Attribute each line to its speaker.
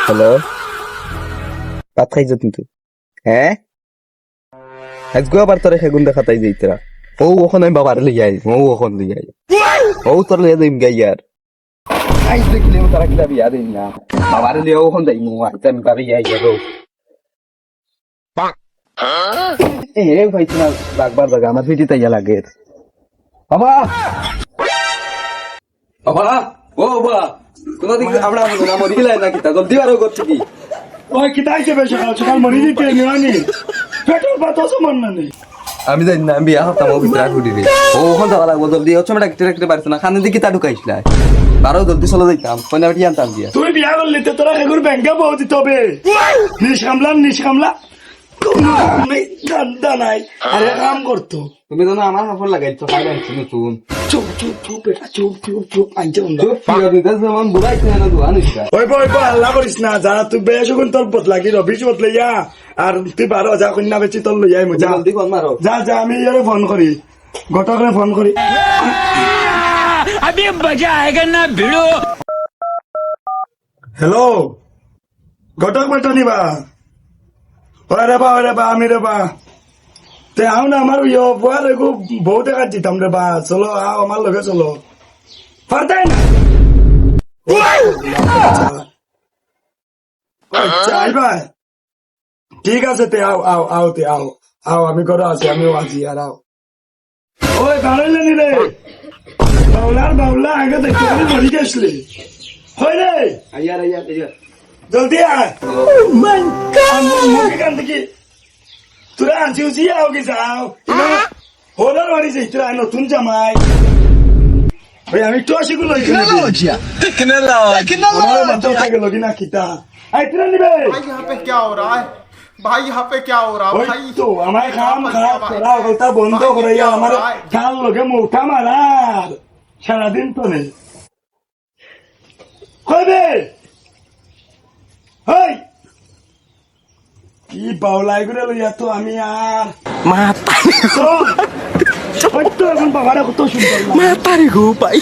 Speaker 1: Hello, ভাত খাইছো কিন্তু? হ্যাঁ, আজকে আবার তোরে সেগুন দেখাতাই যাইতরা। ও ওখান আমি বাবার লিয়ে আই, ও ওখান লিয়ে আই, ও তোর লিয়ে দিম গাই আর আইস দেখলে তারা কিলা বিয়া দিন না বাবার লিয়ে ওখান যাই মো আইতে আমি বাড়ি আই যাবো। এ ভাইছি না লাগবার জায়গা আমার ফিটি তাইয়া লাগে। বাবা বাবা, ও বাবা, তোমার দিকে আমরা মরি গেলাই নাকি? তা জলদি আরো করছি কি?
Speaker 2: ওই কিতাইছে বেশি সকাল মরি দিতে নিওয়ানি পেট্রোল পাতো সমান না নেই।
Speaker 1: আমি জানি না, আমি বিয়া হতাম ও ভিতরে ঘুরি রে। ও ওখান যাওয়া লাগবো জলদি, হচ্ছে মেটা কেটে রাখতে পারছে না, খানে দিকে তা ঢুকাইছিল আরো জলদি চলে যাইতাম, কইনা বেটি আনতাম দিয়া।
Speaker 2: তুই বিয়া করলি তো তোরা এগুর ব্যাংকে বহু দিতে হবে। নিষ্কামলা গান্দা নাই আরে কাম করতো।
Speaker 1: তুমি তো না আমার হাফর লাগাইছো, খাই আনছি নতুন।
Speaker 2: চুপ চুপ চুপ বেটা চুপ আনছে
Speaker 1: চুপ ফিরা দিতে যেমন বুড়াইছে না দোয়া নিছা।
Speaker 2: ওই আল্লাহ করিস না, যা তুই বেশ তোর বদলাগি রবিস বদলাইয়া আর তুই বারো যা কন্যা বেচি তোর লইয়াই মজা।
Speaker 1: জলদি কর মারো।
Speaker 2: যা যা আমি ইয়ারে ফোন করি, ঘটকরে ফোন করি।
Speaker 3: अभी मजा आएगा ना भिड़ो।
Speaker 2: হ্যালো, ঘটক বেটা নিবা? ওরে রে বা আমি রে বা তে আও না আমার ইয়ে বুয়ার এগো বউ দেখা দিতাম রে বা। চলো আও আমার লগে চলো, পারতাই না। আচ্ছা আইবা, ঠিক আছে তে আও তে আও আমি ঘরে আছি, আমিও আছি আর আও। ওই বাড়াইলে নি রে বাউলা আগে দেখতে মরি গেছলি হয় রে।
Speaker 1: আইয়া
Speaker 2: জলদি আয়। মুখে কান থেকে তোরা আনছি উচি আও কি যাও হোলার বাড়ি যাই তোরা নতুন জামাই। ভাই আমি তো সেগুলো গেল কিনা কিতা আই তোরা নিবে।
Speaker 4: भाई यहाँ पे क्या हो रहा है? भाई यहाँ पे क्या हो रहा है?
Speaker 2: ওই
Speaker 4: भाई
Speaker 2: তো আমার খাম খারাপ করা কথা বন্ধ করে আমার খাল লোকে মোটা মারার সারাদিন তো নেই কবে। হই কি বাউলাই করে লইয়া তো আমি আর তো এখন বাবারা কত সুন্দর
Speaker 1: মাতারি গো পাই।